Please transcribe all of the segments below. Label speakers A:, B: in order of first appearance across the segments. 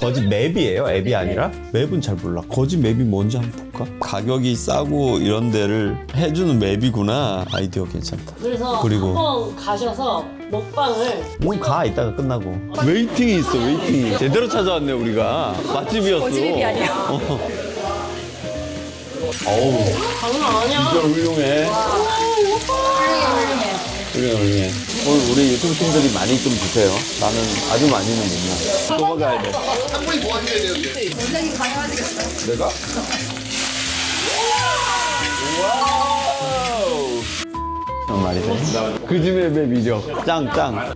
A: 거짓 맵이에요? 앱이 아니라? 맵은 잘 몰라. 거짓 맵이 뭔지 한번 볼까? 가격이 싸고 이런 데를 해주는 맵이구나. 아이디어 괜찮다.
B: 그래서
A: 그리고
B: 한번 가셔서 먹방을
A: 뭐 가 이따가 끝나고 웨이팅이 있어. 웨이팅이 제대로 찾아왔네. 우리가 맛집이었어.
C: 거짓맵이 아니야.
A: 어우
B: 장난 아니야.
A: 진짜 훌륭해. 훌륭해. 오늘 우리 유튜브 팀들이 많이 좀 주세요. 나는 아주 많이는 못 먹어. 도망가야 돼.
D: 한 분이 도와줘야 되는데.
C: 원장님 가능하시겠어요?
A: 내가? 와우. 정말 말이지. 그집의 맵이죠. 짱.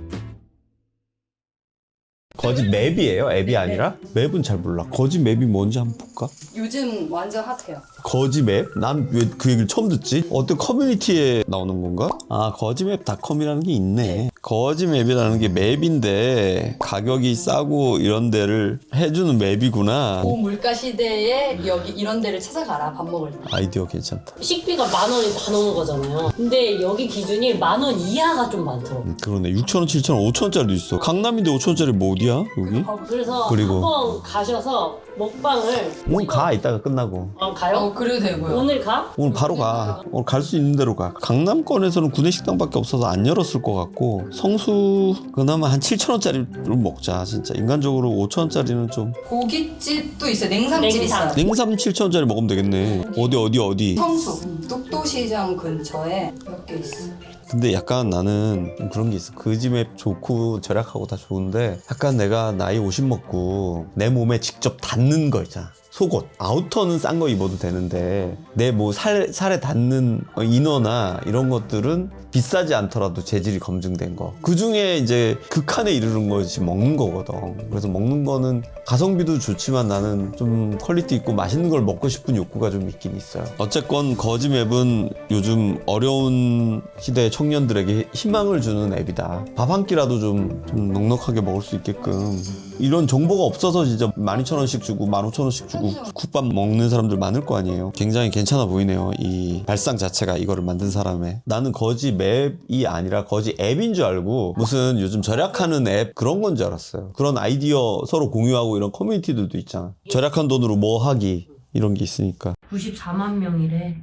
A: 거짓 맵이에요? 앱이 아니라? 맵은 잘 몰라. 거짓 맵이 뭔지 한번 볼까?
C: 요즘 완전 핫해요.
A: 거짓 맵? 난 왜 그 얘기를 처음 듣지? 어떤 커뮤니티에 나오는 건가? 아, 거짓맵닷컴이라는 게 있네. 거짓 맵이라는 게 맵인데 가격이 싸고 이런 데를 해주는 맵이구나.
C: 고물가 시대에 여기 이런 데를 찾아가라 밥 먹을 때.
A: 아이디어 괜찮다.
B: 식비가 10,000원이 다 넘은 거잖아요. 근데 여기 기준이 10,000원 이하가 좀 많더라고.
A: 그러네. 6,000원, 7,000원, 5,000원짜리도 있어. 강남인데 5,000원짜리 뭐 어디야? 여기?
B: 그래서
A: 그리고
B: 한번 가셔서 먹방을
A: 뭐 가 이따가 끝나고.
B: 가요?
C: 그래도 되고요.
B: 오늘 가?
A: 오늘 바로 가. 오늘 갈 수 있는 대로 가. 강남권에서는 구내식당밖에 없어서 안 열었을 것 같고 성수 그나마 한 7,000원짜리로 먹자. 진짜 인간적으로 5,000원짜리는 좀
C: 고깃집도 있어요. 냉삼집
B: 냉삼.
C: 있어요.
A: 냉삼 7,000원짜리 먹으면 되겠네. 어디?
C: 성수 뚝도시장 근처에 몇 개 있어.
A: 근데 약간 나는 좀 그런 게 있어. 그 집에 좋고 절약하고 다 좋은데 약간 내가 나이 50 먹고 내 몸에 직접 닿는 거 있잖아. 속옷. 아우터는 싼 거 입어도 되는데 내 뭐 살에 닿는 이너나 이런 것들은 비싸지 않더라도 재질이 검증된 거. 그 중에 이제 극한에 이르는 것이 먹는 거거든. 그래서 먹는 거는 가성비도 좋지만 나는 좀 퀄리티 있고 맛있는 걸 먹고 싶은 욕구가 좀 있긴 있어요. 어쨌건 거짓맵은 요즘 어려운 시대의 청년들에게 희망을 주는 앱이다. 밥 한 끼라도 좀 넉넉하게 먹을 수 있게끔. 이런 정보가 없어서 진짜 12,000원씩 주고 15,000원씩 주고 국밥 먹는 사람들 많을 거 아니에요. 굉장히 괜찮아 보이네요. 이 발상 자체가 이거를 만든 사람의. 나는 거지 맵이 아니라 거지 앱인 줄 알고 무슨 요즘 절약하는 앱 그런 건 줄 알았어요. 그런 아이디어 서로 공유하고 이런 커뮤니티들도 있잖아. 절약한 돈으로 뭐 하기 이런 게 있으니까.
B: 94만 명이래.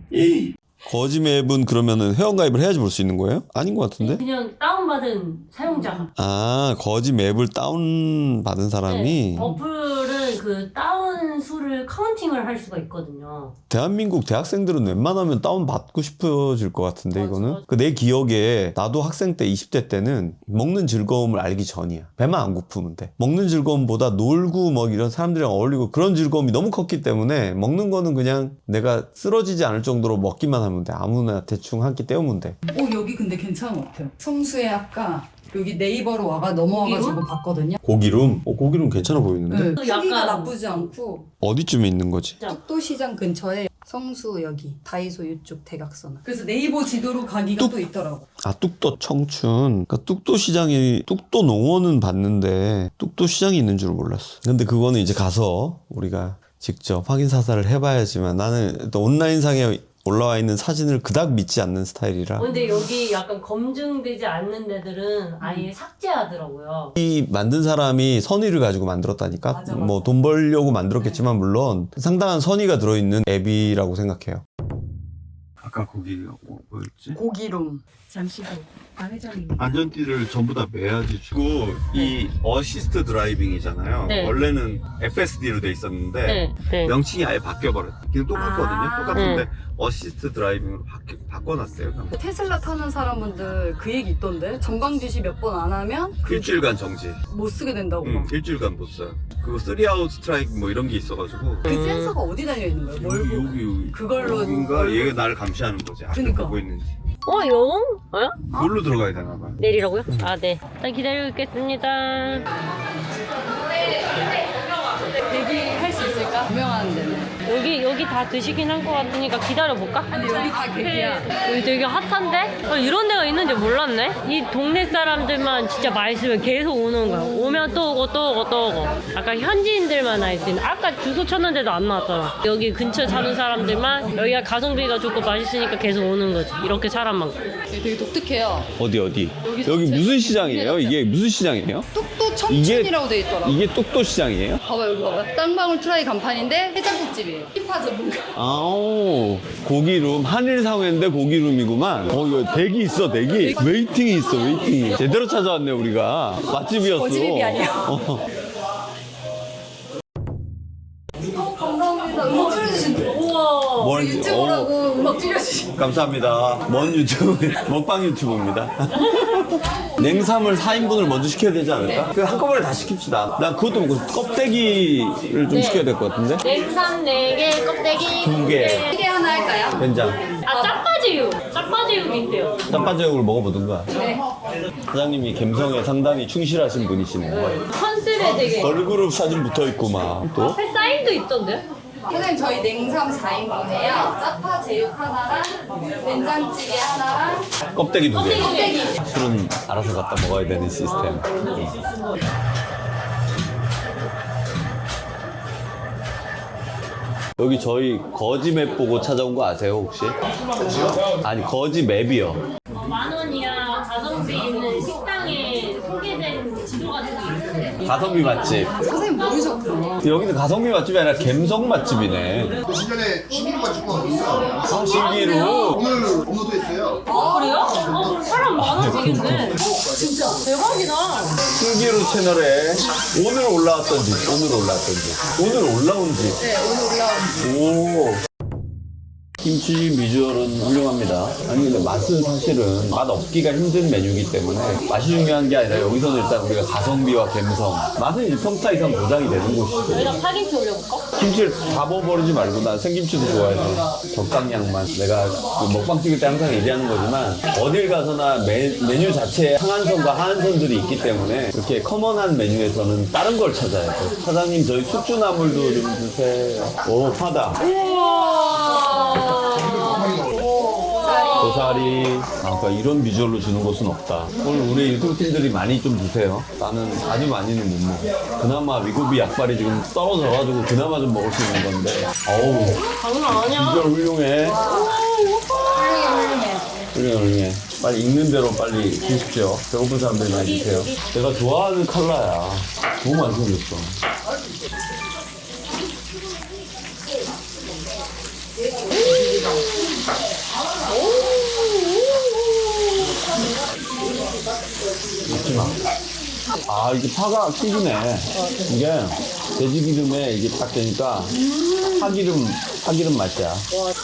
A: 거지 맵은 그러면은 회원가입을 해야지 볼 수 있는 거예요? 아닌 것 같은데?
B: 그냥 다운받은 사용자.
A: 아, 거지 맵을 다운받은 사람이
B: 네, 어플은 그 다운 수를 카운팅을 할 수가 있거든요.
A: 대한민국 대학생들은 웬만하면 다운받고 싶어질 것 같은데.
B: 맞아,
A: 이거는
B: 맞아.
A: 그 내 기억에 나도 학생 때 20대 때는 먹는 즐거움을 알기 전이야. 배만 안 고프면 돼. 먹는 즐거움보다 놀고 뭐 이런 사람들이랑 어울리고 그런 즐거움이 너무 컸기 때문에 먹는 거는 그냥 내가 쓰러지지 않을 정도로 먹기만 하면 돼. 아무나 대충 한 끼 때우면 돼.
C: 여기 근데 괜찮은 것 같아요. 성수에 아까 여기 네이버로 넘어와가지고
B: 고기룸?
C: 봤거든요.
A: 고기룸? 고기룸 괜찮아 보이는데?
C: 네, 크기가
B: 약간-
C: 나쁘지 않고
A: 어디쯤에 있는 거지?
C: 뚝도시장 근처에 성수 여기 다이소 이쪽 대각선. 그래서 네이버 지도로 가기가 또 있더라고.
A: 아, 뚝도 청춘. 그러니까 뚝도 시장이, 뚝도 농원은 봤는데 뚝도 시장이 있는 줄 몰랐어. 근데 그거는 이제 가서 우리가 직접 확인 사살을 해봐야지만 나는 또 온라인상에 올라와 있는 사진을 그닥 믿지 않는 스타일이라.
B: 근데 여기 약간 검증되지 않는 데들은 아예 삭제하더라고요.
A: 이 만든 사람이 선의를 가지고 만들었다니까.
C: 맞아.
A: 뭐 돈 벌려고 만들었겠지만 물론 상당한 선의가 들어있는 앱이라고 생각해요. 아까 거기가 뭐였지?
C: 고기룸.
E: 잠시 후 방해전이
A: 안전띠를 전부 다 매야지 주고. 이 어시스트 드라이빙이잖아요.
B: 네.
A: 원래는 FSD로 돼 있었는데
B: 네.
A: 명칭이 아예 바뀌어버렸어. 그냥 똑같거든요.
C: 아.
A: 똑같은데 어시스트 드라이빙으로 바꿔놨어요.
C: 테슬라 타는 사람분들 그 얘기 있던데 전방 지시 몇 번 안 하면
A: 일주일간 정지.
C: 못 쓰게 된다고.
A: 일주일간 못 써요. 그리고 3아웃 스트라이크 뭐 이런 게 있어가지고.
C: 그 센서가 어디 달려 있는 거야? 뭘 보고?
A: 여기
C: 그걸로
A: 여기인가 얘가 나를 감시하는 거지. 앞에
C: 그러니까.
A: 보고 있는지.
B: 영?
A: 그걸로 들어가야 되나 봐.
B: 내리라고요? 아, 네. 일단 기다리고 있겠습니다.
C: 대기할 수 있을까? 유명한 데는.
B: 여기 다 드시긴 한 것 같으니까 기다려볼까?
C: 근데 여기 다 대기야.
B: 여기 되게 핫한데? 이런 데가 있는지 몰랐네? 이 동네 사람들만 진짜 맛있으면 계속 오는 거야. 오면 또 오고 또 오고 또 오고. 아까 현지인들만 알 수 있는. 아까 주소 쳤는데도 안 나왔잖아. 여기 근처에 사는 사람들만 여기가 가성비가 좋고 맛있으니까 계속 오는 거지. 이렇게 사람 많고.
C: 되게 독특해요.
A: 어디?
C: 여기서
A: 여기
C: 제-
A: 무슨 시장이에요?
C: 동네
A: 이게 무슨 시장이에요?
C: 뚝도 뚝도 청춘이라고 돼 있더라.
A: 이게 뚝도 시장이에요?
C: 봐봐 여기 봐봐. 쌍방울 트라이 간판인데 해장국집이에요. 힙하 전문가.
A: 아우 고기룸 한일상회인데 고기룸이구만. 이거 대기 있어 대기. 웨이팅이 있어 웨이팅이. 제대로 찾아왔네 우리가. 맛집이었어.
C: 거짓입이 아니야. 감사합니다. 음악 틀어주신
B: 우와.
A: 뭘
C: 유튜브라고 음악 틀어주신.
A: 감사합니다. 먼 유튜브 먹방 유튜브입니다. 냉삼을 4인분을 먼저 시켜야 되지 않을까? 그 한꺼번에 다 시킵시다. 나 그것도 먹고 껍데기를 좀 시켜야 될 것 같은데?
B: 냉삼 4개, 껍데기
A: 2개.
C: 크게 하나 할까요?
A: 된장.
B: 아, 짝바지육. 짝바지육이 있대요.
A: 짬바제육을 먹어보든가.
C: 네.
A: 사장님이 감성에 상당히 충실하신 분이시네요.
B: 컨셉에 되게.
A: 걸그룹 사진 붙어있고 막 또.
B: 앞에 사인도 있던데요?
C: 선생님 저희 냉삼 4인분이에요. 짜파 제육 하나랑 된장찌개 하나랑
A: 껍데기 2개.
C: 껍데기.
A: 술은 알아서 갖다 먹어야 되는 시스템. 여기 저희 거지 맵 보고 찾아온 거 아세요 혹시? 아니 거지 맵이요.
B: 10,000원이야. 가성비 있는 식당에 소개된 지도 같은 게 있는데.
A: 가성비 맛집.
C: 선생님 모르셨구나.
A: 여기는 가성비 맛집이 아니라 갬성 맛집이네.
D: 신년에 신기루가 축구가 있어요.
A: 아, 신기루.
D: 오늘 업로드 했어요.
B: 그래요? 그럼 사람 많아지겠네. 진짜 대박이다.
A: 신기루 채널에 오늘 올라온 지. 오늘 올라온 지.
C: 네 오늘 올라온.
A: 오. 김치 비주얼은 훌륭합니다. 아니 근데 맛은 사실은 맛 없기가 힘든 메뉴이기 때문에 맛이 중요한 게 아니라 여기서는 일단 우리가 가성비와 갬성 맛은 이제 평타 이상 보장이 되는 곳이죠.
B: 여기다 파김치 올려볼까?
A: 김치를 다 버리지 말고 난 생김치도 좋아해서 적당량만. 내가 그 먹방 찍을 때 항상 얘기하는 거지만 어딜 가서나 메뉴 자체에 상한선과 하한선들이 있기 때문에 이렇게 커먼한 메뉴에서는 다른 걸 찾아야 돼. 사장님 저희 숙주나물도 좀 주세요. 오 파다.
B: 우와.
A: 고사리. 아까 이런 비주얼로 주는 곳은 없다. 오늘 우리 유튜브 팀들이 많이 좀 주세요. 나는 아주 많이는 못 먹어. 그나마 위고비 약발이 지금 떨어져가지고 그나마 좀 먹을 수 있는 건데. 어우
B: 장난 아니야.
A: 비주얼 훌륭해. 훌륭해. 빨리 익는 대로 빨리 주십시오. 배고픈 사람들 많이 주세요. 내가 좋아하는 컬러야. 너무 많이 생겼어. 먹지마. 아 이게 파가 튀기네. 이게 돼지 기름에 이게 딱 되니까 파기름 맛이야.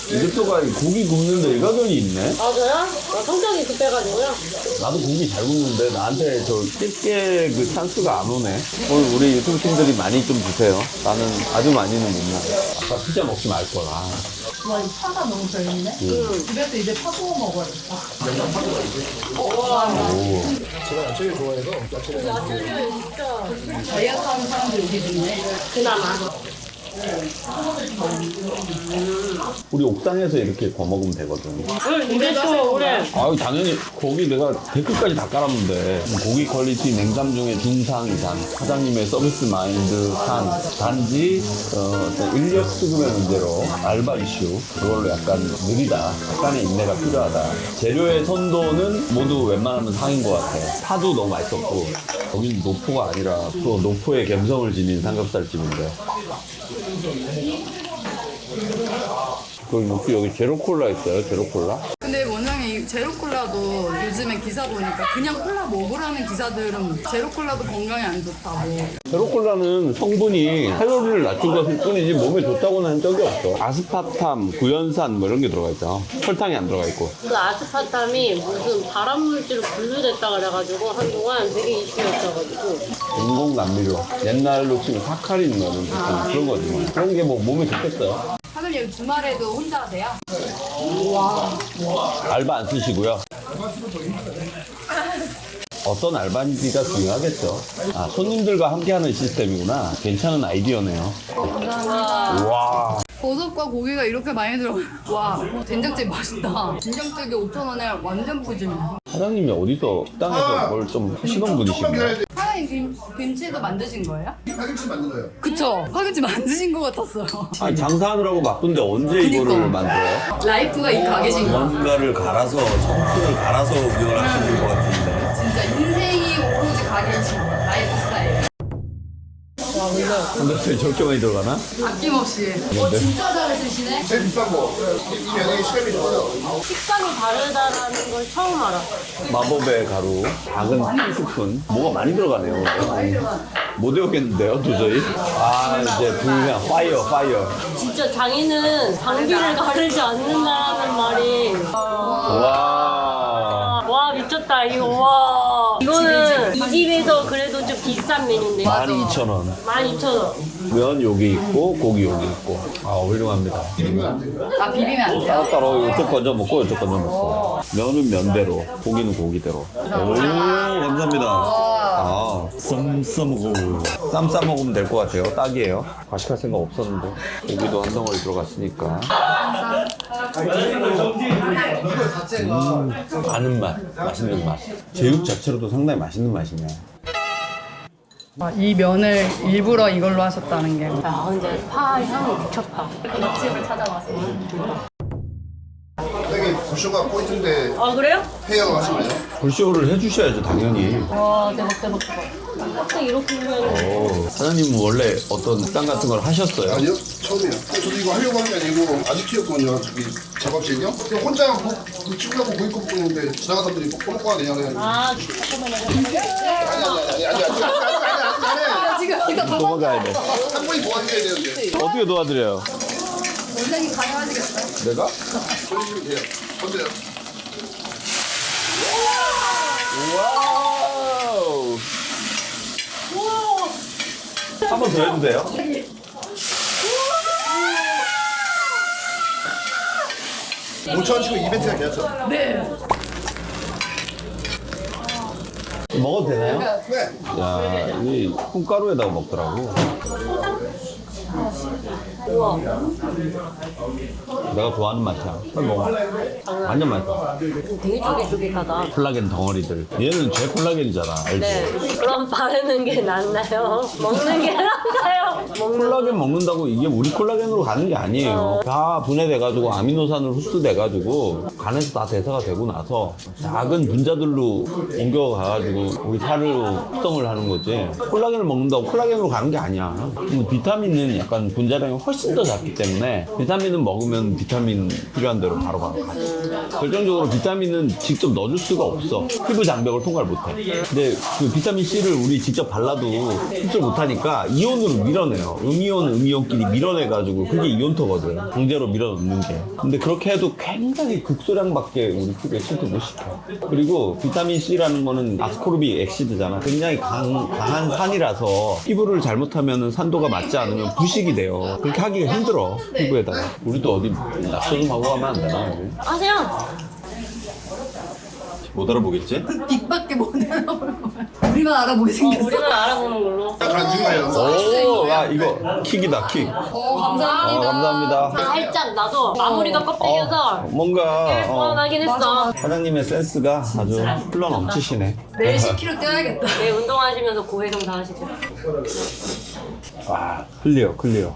A: 이것도가 고기 굽는데 일가견이 있네.
B: 맞아요? 성격이 급해가지고요.
A: 나도 고기 잘 굽는데 나한테 저 집게 그 찬스가 안 오네. 오늘 우리 유튜브 팀들이 많이 좀 주세요. 나는 아주 많이는 못 먹어. 아까 피자 먹지 말 거라.
E: 와, 이 파가 너무 별로네. 집에서 이제 파 구워 먹어야겠다.
C: 다이어트 하는 사람들 여기 있네.
B: 그나마.
A: 우리 옥상에서 이렇게 구워 먹으면 되거든.
B: 이제 또 올해
A: 아유 당연히 고기 내가 댓글까지 다 깔았는데 고기 퀄리티 냉삼 중에 중상 이상 사장님의 서비스 마인드 상 단지 어떤 인력 수급의 문제로 알바 이슈 그걸로 약간 느리다 약간의 인내가 필요하다. 재료의 선도는 모두 웬만하면 상인 것 같아. 파도 너무 맛있었고 여기는 노포가 아니라 또 노포의 감성을 지닌 삼겹살집인데 그럼 혹시 여기 제로콜라 있어요? 제로콜라?
C: 근데 원장님 제로콜라도 요즘에 기사 보니까 그냥 콜라 먹으라는 기사들은 제로콜라도 건강에 안 좋다고.
A: 제로콜라는 성분이 칼로리를 낮춘 것일 뿐이지 몸에 좋다고는 한 적이 없어. 아스파탐, 구연산 뭐 이런 게 들어가 있죠. 설탕이 안 들어가 있고.
B: 그 아스파탐이 무슨 발암물질로 분류됐다 그래가지고 한동안 되게 이슈였어가지고.
A: 인공 감미료. 옛날로 치면 사카린 넣는 듯한 그런 거지 뭐. 그런 게 뭐 몸에 좋겠어요.
C: 사장님 주말에도 혼자 하세요?
A: 알바 안 쓰시고요. 어떤 알바인지가 중요하겠죠. 아, 손님들과 함께하는 시스템이구나. 괜찮은 아이디어네요. 와.
C: 버섯과 고기가 이렇게 많이 들어. 와, 된장찌개 맛있다. 된장찌개 5,000원에 완전 푸짐해.
A: 사장님이 어디서 식당에서 뭘 좀 하시는 분이신가요?
C: 사장님 김치도 만드신 거예요?
D: 파김치 만든 거예요.
C: 그쵸. 파김치 만드신 것 같았어요.
A: 아니 장사하느라고 바쁜데 언제 이거를 만들어요?
C: 라이프가 이 가게신 거.
A: 뭔가를 갈아서 청춘을 갈아서 운영을 하시는 것 같은데.
C: 진짜 인생이 오로지 가게신 거. 라이프 스타일.
A: 삼겹살이 저렇게 많이 들어가나?
C: 아낌없이.
E: 진짜 잘 쓰시네.
D: 제일 비싼 거. 이 면이 식감이 좋아요.
B: 식감이 다르다라는 걸 처음 알아.
A: 마법의 가루 작은 한 스푼. 뭐가 많이 들어가네요. 못 외우겠는데요 도저히. 아 이제 불면 파이어.
B: 진짜 장인은 장비를 가르지 않는다라는 말이. 와 미쳤다 이거 와. 이거는 이 집에서 그래도 좀 비싼 메뉴인데.
A: 12,000원.
B: 12,000원.
A: 면 여기 있고 고기 여기 있고. 아 훌륭합니다.
C: 아, 비비면 안 돼요?
A: 따로따로 이쪽 건져 먹고 이쪽 건져 먹고. 면은 면대로, 고기는 고기대로. 오 감사합니다. 아, 쌈 싸먹어. 쌈 싸먹으면 될 것 같아요. 딱이에요. 과식할 생각 없었는데. 고기도 한 덩어리 들어갔으니까. 아는 맛, 맛있는 맛. 제육 자체로도 상당히 맛있는 맛이네.
C: 이 면을 일부러 이걸로 하셨다는 게.
B: 야 근데 파 향이 미쳤다.
E: 맛집을 찾아와서.
D: 되게 구쇼가 포인트인데
B: 아 그래요?
D: 헤어 하시나요?
A: 불쇼를 해주셔야죠 당연히.
B: 와 대박. 딱 이렇게 보면
A: 사장님은 원래 어떤 땀 같은 걸 하셨어요?
D: 아니요, 처음이에요. 저도 이거 하려고 하는 게 아니고 아직 키웠거든요. 저기 작업실이요. 그냥 혼자 치우려고 고기 굽고 있는데 지나간 사람들이 먹고 가야 되냐.
B: 아 잠깐만요.
D: 아니.
C: 지금
A: 도망가야 돼.
D: 한 번이 도와드려야 되는데.
A: 어떻게 도와드려요?
C: 원장님 가능하시겠어요?
A: 내가?
D: 돌리시면 돼요. 건드려.
A: 와우. 한 번 더 해도 돼요?
D: 오천 치고 이벤트가 괜찮죠?
A: 먹어도 되나요?
D: 네.
A: 야, 이 콩가루에다가 먹더라고. 내가 좋아하는 맛이야. 빨리 먹어. 완전 맛있어.
B: 되게 쫄깃쫄깃하다.
A: 콜라겐 덩어리들. 얘는 제 콜라겐이잖아. 알지?
B: 네. 그럼 바르는 게 낫나요? 먹는 게 낫나요?
A: 콜라겐 먹는다고 이게 우리 콜라겐으로 가는 게 아니에요. 다 분해돼가지고 아미노산을 흡수돼가지고 간에서 다 대사가 되고 나서 작은 분자들로 옮겨가가지고 우리 살을 합성을 하는 거지. 콜라겐을 먹는다고 콜라겐으로 가는 게 아니야. 비타민은 약간 분자량이 훨씬 더 작기 때문에 비타민은 먹으면 비타민 필요한 대로 바로 가지. 결정적으로 비타민은 직접 넣어줄 수가 없어. 피부 장벽을 통과를 못해. 근데 그 비타민 C를 우리 직접 발라도 흡수를 못하니까 이온으로 밀어내요. 음이온끼리 밀어내가지고 그게 이온토거든. 강제로 밀어넣는 게. 근데 그렇게 해도 굉장히 극소량밖에 우리 피부에 침투 못 시켜. 그리고 비타민 C라는 거는 아스코르빅 액시드잖아. 굉장히 강한 산이라서 피부를 잘못하면 산도가 맞지 않으면 부식이 돼요. 그렇게 하기가 힘들어. 피부에다가. 우리도 어디 낙서 좀 하고 가면 안 되나? 우리?
B: 하세요.
A: 못 알아보겠지?
C: 빅밖에 못 알아볼 거야. 우리만 알아보게 생겼어.
B: 우리만 알아보는 걸로.
D: 간증해요.
A: 오, 야, 이거 킥이다, 킥.
C: 감사합니다.
A: 감사합니다.
B: 살짝 나도 마무리가 껍데기여서
A: 뭔가
B: 뻔하긴 했어.
A: 사장님의 센스가 아주 흘러 넘치시네.
C: 내일 10kg 떼야겠다.
B: 네, 운동하시면서 고해성 다 하시죠.
A: 와, 클리어.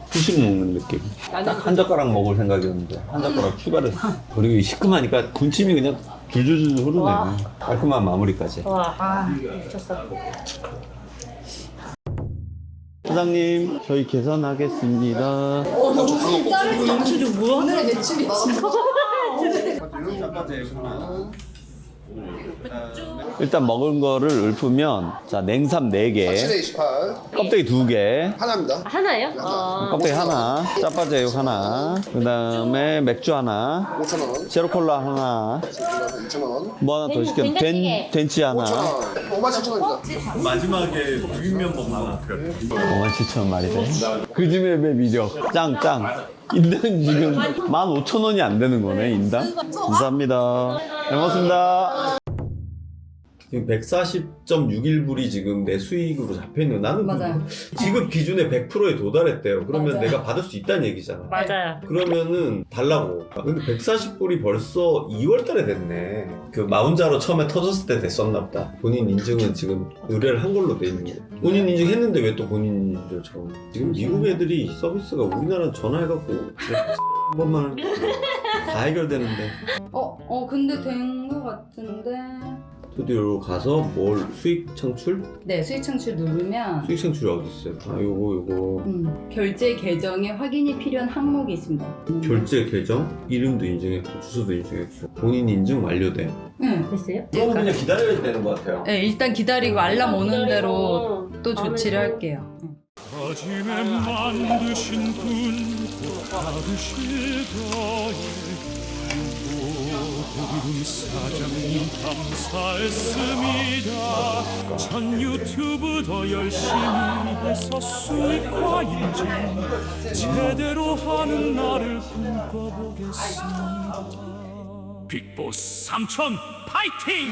A: 후식 먹는 느낌. 딱 한 젓가락 먹을 생각이었는데 한 젓가락 추가를 했어. 그리고 이 시큼하니까 군침이 그냥 줄줄줄 흐르네. 깔끔한 마무리까지.
B: 와, 미쳤어.
A: 사장님, 저희 계산하겠습니다.
C: 오늘의 매출이
A: 일단 먹은 거를 읊으면 자 냉삼 4개,
D: 7에 28.
A: 껍데기 2개,
D: 하나입니다.
B: 하나예요?
A: 껍데기 하나, 짜파제육 하나, 그 다음에 맥주 하나,
D: 5,000원.
A: 제로콜라 하나,
D: 2,000원.
A: 뭐 하나 더 시켰면 된치 하나.
D: 5,000원. 57,000원입니다.
A: 마지막에 비빔면 먹는 57,000원 말이 돼. 그 집의 매력 짱. 인당 지금 15,000원이 안 되는 거네 인당. 감사합니다. 잘 먹었습니다. 지금 140.61불이 지금 내 수익으로 잡혀있는 나는
C: 맞아요.
A: 지급 기준에 100%에 도달했대요. 그러면
C: 맞아요.
A: 내가 받을 수 있다는 얘기잖아.
B: 맞아요.
A: 그러면은 달라고. 근데 140불이 벌써 2월 달에 됐네. 그 마운자로 처음에 터졌을 때 됐었나 보다. 본인 인증은 지금 의뢰를 한 걸로 돼 있는 거. 본인 인증했는데 왜 또 본인 인증처럼. 지금 미국 애들이 서비스가 우리나라 전화해갖고 한 번만 하면 다 해결되는데.
C: 근데 된 거 같은데.
A: 스튜디오로 가서 뭘 수익 창출?
C: 네, 수익 창출 누르면
A: 수익 창출이 어디 있어요? 아 요거
C: 결제 계정에 확인이 필요한 항목이 있습니다.
A: 결제 계정 이름도 인증했고 주소도 인증했고 본인 인증 완료돼.
C: 네.
B: 됐어요?
A: 그럼 그냥 기다려야 되는 것 같아요.
C: 네, 일단 기다리고 알람 오는 대로 또 조치를 할게요.
F: 다짐에 만드신 분 받으실 거에 고기름 사장님 감사했습니다. 전 유튜브 더 열심히 해서 수익과 인증 제대로 하는 날을 꿈꿔보겠습니다. 빅보스 삼촌 파이팅!